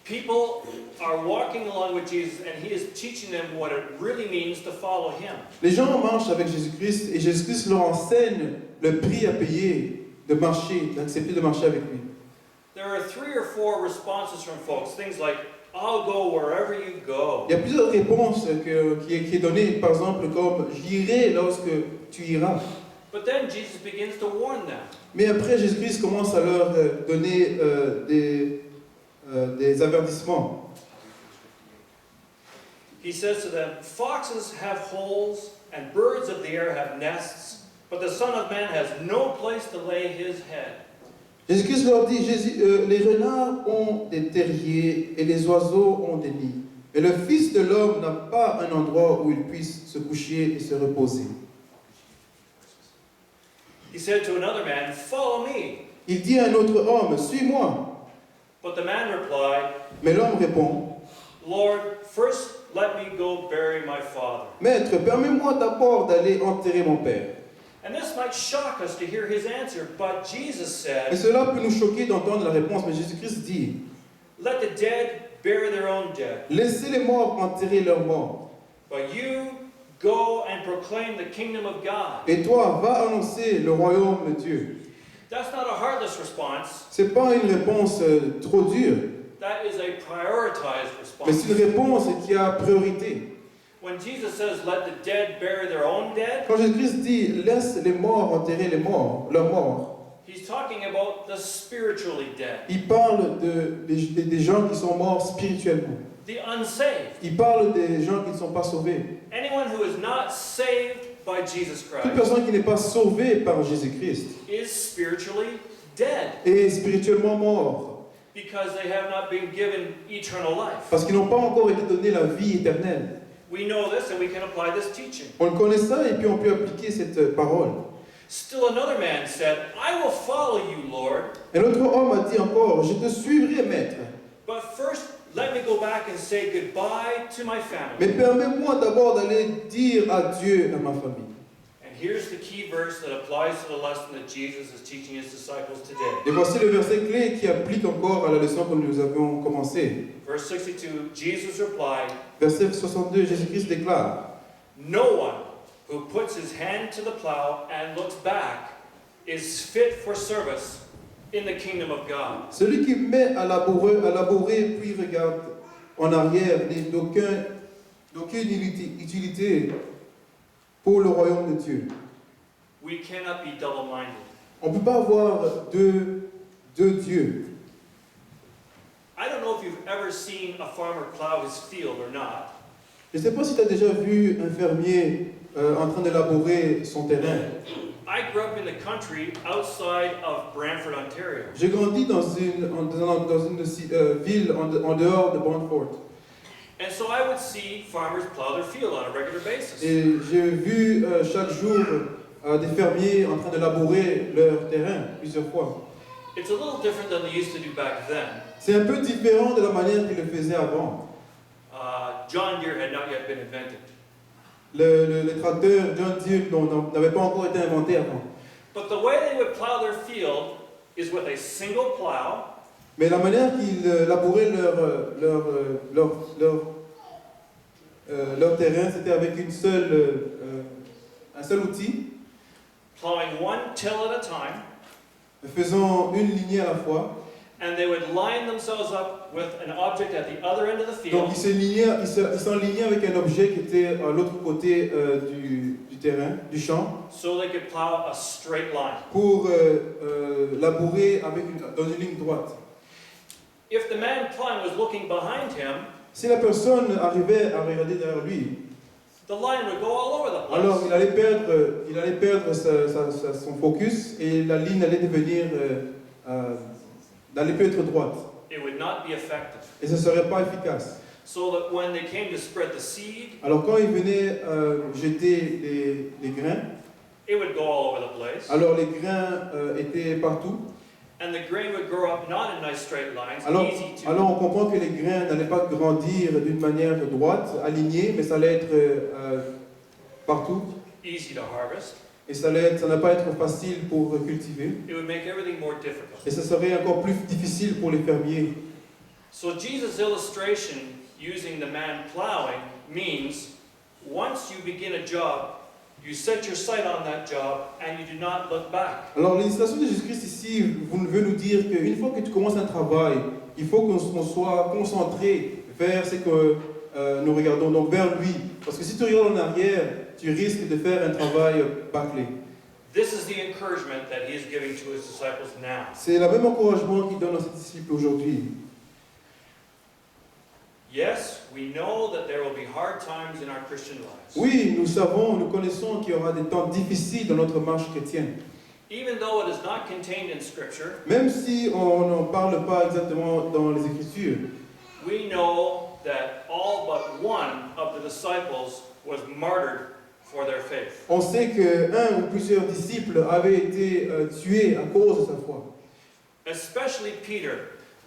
People are walking along with Jesus and he is teaching them what it really means to follow him. Les gens marchent avec Jésus-Christ et Jésus-Christ leur enseigne le prix à payer de marcher, d'accepter de marcher avec lui. There are 3 or 4 responses from folks, things like, I'll go wherever you go. Il y a plusieurs réponses qui est donnée, par exemple, comme « j'irai lorsque tu iras ». But then Jesus begins to warn them. Mais après, Jésus-Christ commence à leur donner des avertissements. He says to them, foxes have holes and birds of the air have nests, but the Son of Man has no place to lay his head. Jésus-Christ leur dit, les renards ont des terriers et les oiseaux ont des nids. Mais le Fils de l'homme n'a pas un endroit où il puisse se coucher et se reposer. He said to another man, follow me. Il dit à un autre homme, suis-moi. But the man replied, Mais l'homme répond, Lord, first let me go bury my father. Maître, permets-moi d'abord d'aller enterrer mon père. And this might shock us to hear his answer, but Jesus Et said, cela peut nous choquer d'entendre la réponse, mais Jésus-Christ dit, let the dead bury their own dead. laissez les morts enterrer leurs morts. But you go and proclaim the kingdom of God. Et toi, va annoncer le royaume de Dieu. That's not a heartless response. C'est pas une réponse trop dure, That is a prioritized mais c'est response. une réponse qui a priorité. When Jesus says, let the dead bury their own dead, Quand Jésus-Christ dit, laisse les morts enterrer les morts, leurs morts, he's talking about the spiritually dead, il parle des gens qui sont morts spirituellement. the unsaved. Il parle des gens qui ne sont pas sauvés. Anyone who is not saved by Jesus Toute Christ personne qui n'est pas sauvée par Jésus-Christ is spiritually dead est spirituellement mort, because they have not been given eternal life. parce qu'ils n'ont pas encore été donnés la vie éternelle. We know this and we can apply this teaching. On connaît ça et puis on peut appliquer cette parole. Still another man said, I will follow you, Lord, Un autre homme a dit encore, je te suivrai, maître, but first let me go back and say goodbye to my family. mais permets-moi d'abord d'aller dire adieu à ma famille. And here's the key verse that applies to the lesson that Jesus is teaching his disciples today. Et voici le verset clé qui applique encore à la leçon que nous avions commencée. Verse 62, Jesus replied, Verset 62, Jésus-Christ déclare, no one who puts his hand to the plow and looks back is fit for service in the kingdom of God. celui qui met à labourer puis regarde en arrière n'est d'aucune utilité pour le royaume de Dieu. We cannot be double-minded. On ne peut pas avoir deux dieux. I don't know if you've ever seen a farmer plow his field or not, Je ne sais pas si tu as déjà vu un fermier en train de labourer son terrain. I grew up in the country outside of Brantford, Ontario. J'ai grandi dans une ville en dehors de Brantford. And so I would see farmers plow their field on a regular basis. Et j'ai vu chaque jour des fermiers en train de labourer leur terrain plusieurs fois. It's a little different than they used to do back then. C'est un peu différent de la manière qu'ils le faisaient avant. John Deere had not yet been invented. Le tracteur John Deere n'avait pas encore été inventé avant. But the way they would plow their field is with a single plow, Mais la manière qu'ils labouraient leur terrain, c'était avec un seul outil, plowing one till at a time, faisant une lignée à la fois. and they would line themselves up with an object at the other end of the Donc field, ils s'enlignaient avec un objet qui était à l'autre côté du terrain, du champ, so they could plow a straight line. pour labourer dans une ligne droite. If the man plowing was looking behind him, Si la personne arrivait à regarder derrière lui, the line would go all over the place. alors il allait perdre son focus et la ligne allait n'allait plus être droite. It would not be effective. Et ce ne serait pas efficace. So that when they came to spread the seed, Alors quand il venait jeter les grains, it would go all over the place. alors les grains étaient partout. And the grain would grow up not in nice straight lines, Alors easy on comprend que les grains n'allaient pas grandir d'une manière droite, alignée, mais ça allait être partout. easy to harvest. Et ça n'allait pas être facile pour cultiver. It would make everything more difficult. Et ça serait encore plus difficile pour les fermiers. So Jesus' illustration using the man plowing means once you begin a job, you set your sight on that job and you do not look back. Alors l'illustration de Jésus-Christ ici veut nous dire qu'une fois que tu commences un travail, il faut qu'on soit concentré vers ce que nous regardons, donc vers lui. Parce que si tu regardes en arrière, tu risques de faire un travail bâclé. This is the encouragement that he is giving to his disciples now. C'est le même encouragement qu'il donne à ses disciples aujourd'hui. Yes, we know that there will be hard times in our Christian lives. Oui, nous savons, nous connaissons qu'il y aura des temps difficiles dans notre marche chrétienne. Even though it is not contained in Scripture, Même si on n'en parle pas exactement dans les Écritures, we know that all but one of the disciples was martyred for their faith. on sait qu'un ou plusieurs disciples avaient été tués à cause de sa foi. Especially Peter.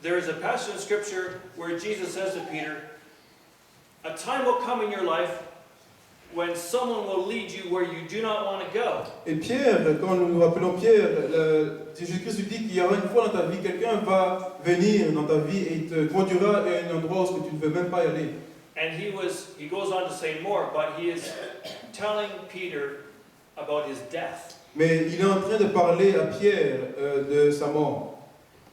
There is a passage in Scripture where Jesus says to Peter, a time will come in your life when someone will lead you where you do not want to go. Et Pierre, quand nous nous rappelons Pierre, Jésus-Christ lui dit qu'il y aura une fois dans ta vie, quelqu'un va venir dans ta vie et te conduira à un endroit où tu ne veux même pas y aller. And he goes on to say more, but he is telling Peter about his death. Mais il est en train de parler à Pierre de sa mort.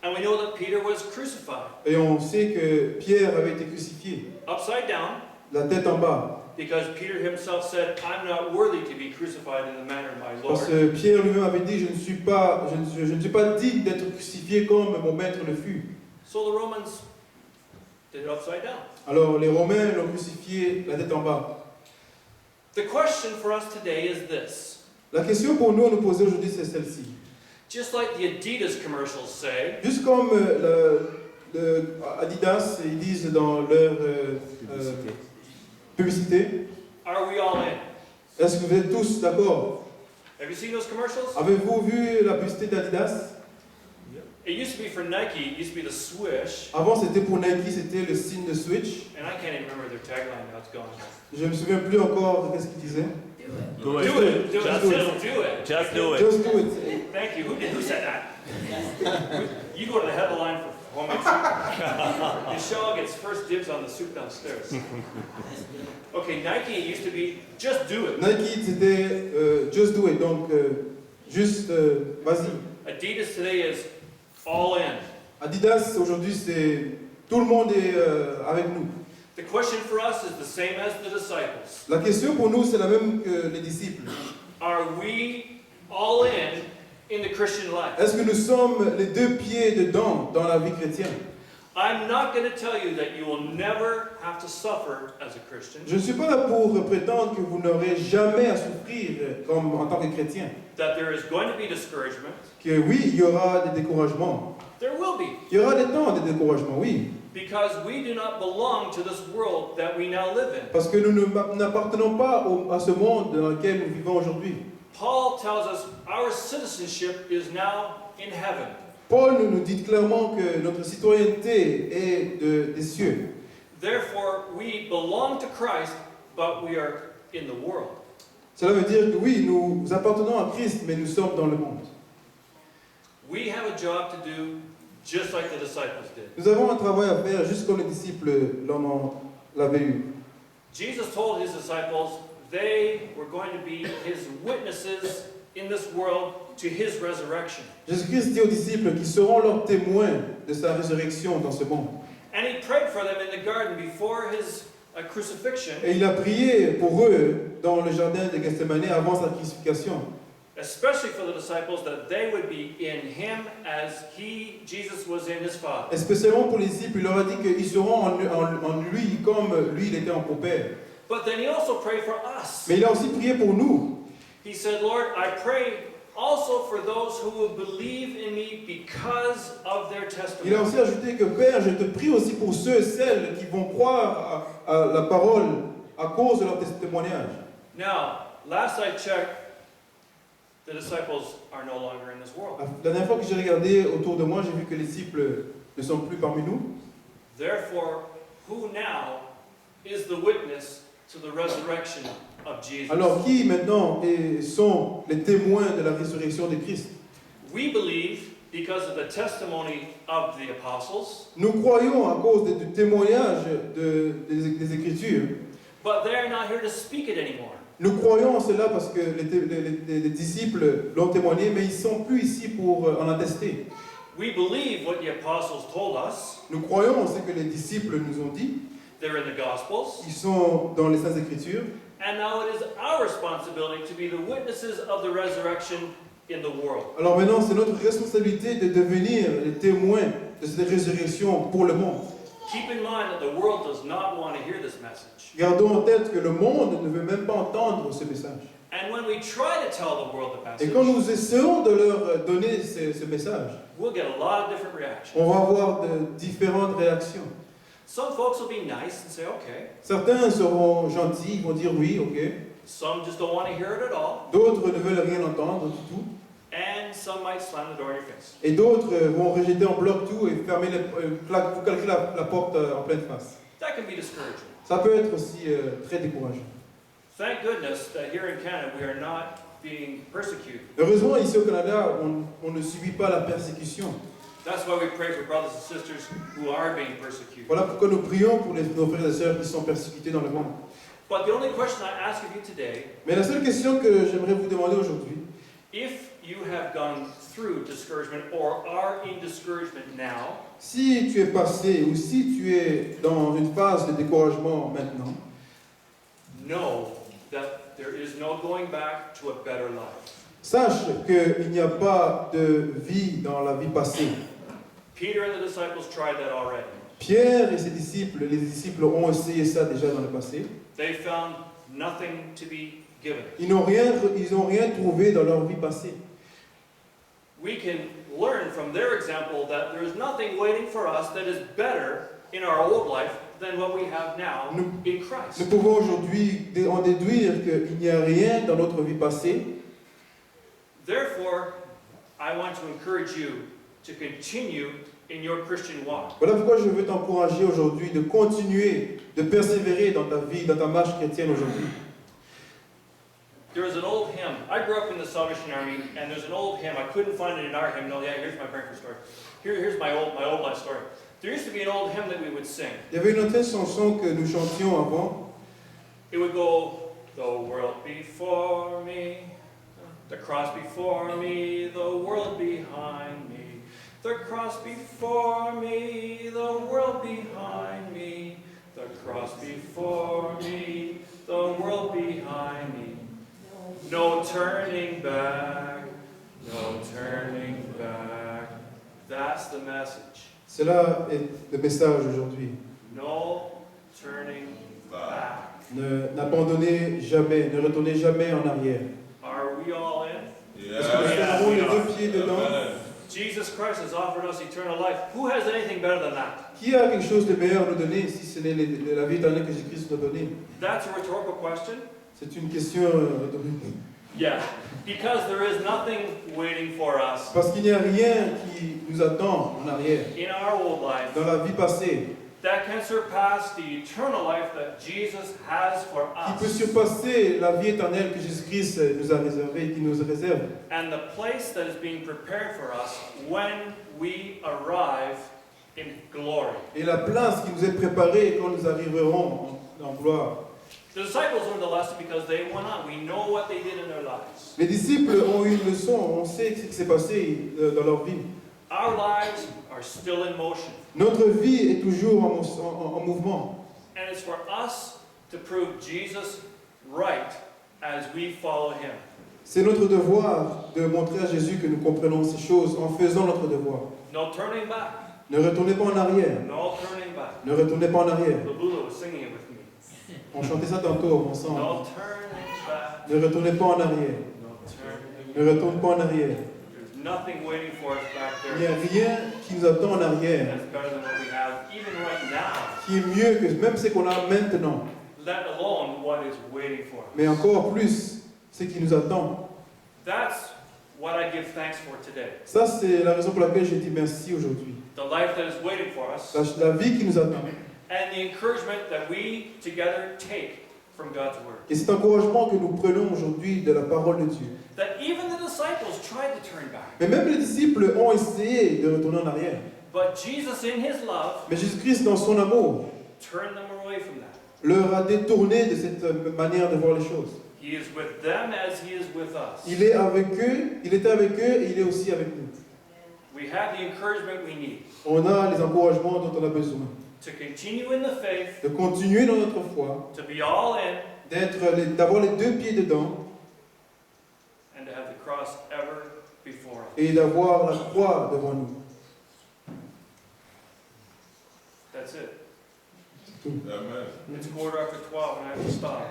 And we know that Peter was crucified, Et on sait que Pierre avait été crucifié, upside down, la tête en bas. because Peter himself said, I'm not worthy to be crucified in the manner of my Parce Lord. que Pierre lui-même avait dit, je ne suis pas digne d'être crucifié comme mon maître le fut. So the Romans did it upside down. Alors les Romains l'ont crucifié la tête en bas. The question for us today is this. La question pour nous à nous poser aujourd'hui, c'est celle-ci. Just like the Adidas commercials say, Juste comme le Adidas, ils disent dans leur publicité, are we all in? est-ce que vous êtes tous d'accord? Have you seen those commercials? Avez-vous vu la publicité d'Adidas? It used to be for Nike, it used to be the swish, Avant c'était pour Nike, c'était le signe de Switch. and I can't even remember their tagline now, it's gone. Je me souviens plus encore de ce qu'il disait. Do it, do Just it, do it. do it. Just do it. Just do it. Thank you. Who said that? You go to the headline for homemade soup. Michelle gets first dibs on the soup downstairs. Okay, Nike used to be just do it. Nike c'était just do it, donc juste vas-y. Adidas today is all in. Adidas aujourd'hui c'est tout le monde est avec nous. The question for us is the same as the disciples. La question pour nous c'est la même que les disciples. Are we all in the Christian life? Est-ce que nous sommes les deux pieds dedans dans la vie chrétienne? I'm not going to tell you that you will never have to suffer as a Christian. Je ne suis pas là pour prétendre que vous n'aurez jamais à souffrir comme en tant que chrétien. That there is going to be discouragement. Que oui, il y aura des découragements. There will be. Il y aura des temps de découragement, oui. Because we do not belong to this world that we now live in. Parce que nous n'appartenons pas à ce monde dans lequel nous vivons aujourd'hui. Paul tells us our citizenship is now in heaven. Paul nous dit clairement que notre citoyenneté est des cieux. Therefore, we belong to Christ, but we are in the world. Cela veut dire que oui, nous appartenons à Christ, mais nous sommes dans le monde. We have a job to do just like the disciples did. Nous avons un travail à faire, juste comme les disciples l'avaient eu. Jesus told his disciples they were going to be his witnesses in this world to his resurrection. Jésus-Christ dit aux disciples qu'ils seront leurs témoins de sa résurrection dans ce monde. And he prayed for them in the garden before his crucifixion, Et il a prié pour eux dans le jardin de Gethsemane avant sa crucifixion. especially for the disciples, that they would be in him as Jesus, was in his Father. Et spécialement pour les disciples, il leur a dit qu'ils seront en lui comme lui il était en son Père. But then he also prayed for us. Mais il a aussi prié pour nous. He said, Lord, I pray also for those who will believe in me because of their testimony. Il a aussi ajouté que Père, je te prie aussi pour ceux et celles qui vont croire à la parole à cause de leur témoignage. Now, last I checked, the disciples are no longer in this world. La dernière fois que j'ai regardé autour de moi, j'ai vu que les disciples ne sont plus parmi nous. Therefore, who now is the witness to the resurrection of Jesus? Alors qui maintenant sont les témoins de la résurrection de Christ? We believe because of the testimony of the apostles, Nous croyons à cause du témoignage des Écritures. but they're not here to speak it anymore. Nous croyons en cela parce que les disciples l'ont témoigné, mais ils ne sont plus ici pour en attester. We believe what the apostles told us. Nous croyons en ce que les disciples nous ont dit. They're in the Gospels. Ils sont dans les Saintes Écritures. And now it is our responsibility to be the witnesses of the resurrection in the world. Alors maintenant, c'est notre responsabilité de devenir les témoins de cette résurrection pour le monde. Keep in mind that the world does not want to hear this message. Gardons en tête que le monde ne veut même pas entendre ce message. And when we try to tell the world the Et quand message, nous essayons de leur donner ce message, we'll get a lot of different reactions. on va avoir de différentes réactions. Some folks will be nice and say, okay. Certains seront gentils, ils vont dire oui, ok. Some just don't want to hear it at all. D'autres ne veulent rien entendre du tout. And some might slam the door in your face. Et d'autres vont rejeter en bloc tout et fermer vous calquer la porte en pleine face. That can be discouraging. Ça peut être aussi très décourageant. Thank goodness that here in Canada we are not being persecuted. Heureusement, ici au Canada, on ne subit pas la persécution. That's why we pray for brothers and sisters who are being persecuted. Voilà pourquoi nous prions pour nos frères et sœurs qui sont persécutés dans le monde. But the only question I ask of you today, Mais la seule question que j'aimerais vous demander aujourd'hui, if you have gone through discouragement or are in discouragement now, si tu es passé ou si tu es dans une phase de découragement maintenant, know that there is no going back to a better life. sache qu'il n'y a pas de vie dans la vie passée. Peter and the disciples tried that already. Pierre et ses disciples, les disciples ont essayé ça déjà dans le passé. They found nothing to be given. Ils n'ont rien trouvé dans leur vie passée. We can learn from their example that there is nothing waiting for us that is better in our old life than what we have now in Christ. Nous pouvons aujourd'hui en déduire qu'il n'y a rien dans notre vie passée. Therefore, I want to encourage you to continue in your Christian walk. Voilà pourquoi je veux t'encourager aujourd'hui de continuer, de persévérer dans ta vie, dans ta marche chrétienne aujourd'hui. There is an old hymn. I grew up in the Salvation Army, and there's an old hymn. I couldn't find it in our hymnal. Yeah, here's my breakfast story. Here's my old life story. There used to be an old hymn that we would sing. Il y avait une autre chanson que nous chantions avant. It would go, the world before me, the cross before me, the world behind me. The cross before me, the world behind me. The cross before me, the world behind me. No turning back, no turning back. That's the message. Cela est le message aujourd'hui. No turning back. N'abandonnez jamais, ne retournez jamais en arrière. Are we all in? Est-ce que nous avons les deux pieds dedans? Jesus Christ has offered us eternal life. Who has anything better than that? Qui a quelque chose de meilleur à nous donner si ce n'est la vie éternelle que Jésus-Christ nous a donnée? That's a rhetorical question. C'est une question rhétorique. Yeah, because there is nothing waiting for us Parce qu'il n'y a rien qui nous attend en arrière, in our old life dans la vie passée, that can surpass the eternal life that Jesus has for qui peut us. surpasser la vie éternelle que Jésus-Christ nous a réservée, qui nous réserve. And the place that is being prepared for us when we arrive in glory. Et la place qui nous est préparée quand nous arriverons en gloire. The disciples learned the lesson because they went on. We know what they did in their lives. Les disciples ont eu une leçon, on sait ce qui s'est passé dans leur vie. Our lives are still in motion. Notre vie est toujours en mouvement. And it's for us to prove Jesus right as we follow him. C'est notre devoir de montrer à Jésus que nous comprenons ces choses en faisant notre devoir. No turning back. Ne retournez pas en arrière. No turning back. Ne retournez pas en arrière. Lula was singing it with me. On chantait ça tantôt ensemble. No turning back. Ne retournez pas en arrière. No turning Ne retourne pas en arrière. There's nothing waiting for us back Il n'y a there rien qui nous attend en arrière, that's better than what we have, even right now, qui est mieux que même ce qu'on a maintenant. let alone what is waiting for us. Mais encore plus, ce qui nous attend. That's what I give thanks for today. Ça, c'est la raison pour laquelle je dis merci aujourd'hui. The life that is waiting for us La vie qui nous attend. and the encouragement that we together take from God's word. Et cet encouragement que nous prenons aujourd'hui de la parole de Dieu. That even the disciples tried to turn back. Mais même les disciples ont essayé de retourner en arrière. But Jesus, in his love, Mais Jésus-Christ, dans son amour, turned them away from that. leur a détourné de cette manière de voir les choses. He is with them as he is with us. Il est avec eux, il était avec eux et il est aussi avec nous. We have the encouragement we need On a les encouragements dont on a besoin. to continue in the faith, De continuer dans notre foi, to be all in, d'avoir les deux pieds dedans and to have the cross ever before us. et d'avoir la croix devant nous. That's it. Amen. It's 12:15 and I have to stop.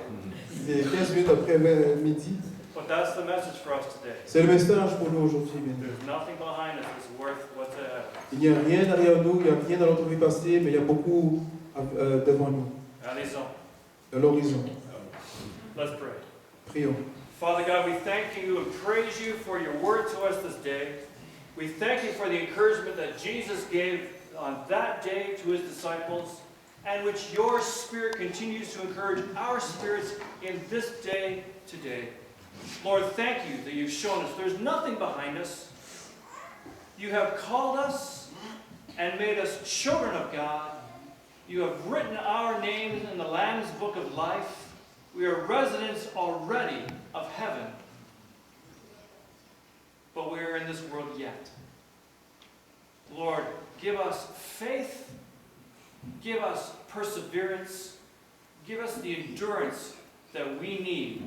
C'est 15 minutes après midi. But that's the message for us today. C'est le message pour nous aujourd'hui, bien sûr. There's nothing behind us that's worth what's ahead. Il n'y a rien derrière nous, il n'y a rien dans notre vie passée, mais il y a beaucoup devant nous, Allez-y. à l'horizon. Let's pray. Prions. Father God, we thank you and praise you for your word to us this day. We thank you for the encouragement that Jesus gave on that day to his disciples, and which your Spirit continues to encourage our spirits in this day today. Lord, thank you that you've shown us there's nothing behind us. You have called us and made us children of God. You have written our names in the Lamb's book of life. We are residents already of heaven. But we are in this world yet. Lord, give us faith. Give us perseverance. Give us the endurance that we need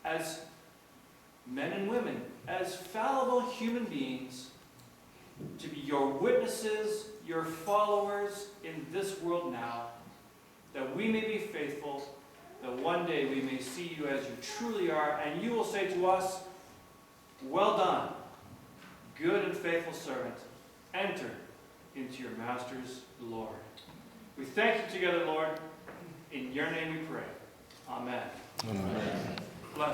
as men and women, as fallible human beings, to be your witnesses, your followers in this world now, that we may be faithful, that one day we may see you as you truly are, and you will say to us, well done, good and faithful servant, enter into your master's glory. We thank you together, Lord. In your name we pray. Amen. Amen.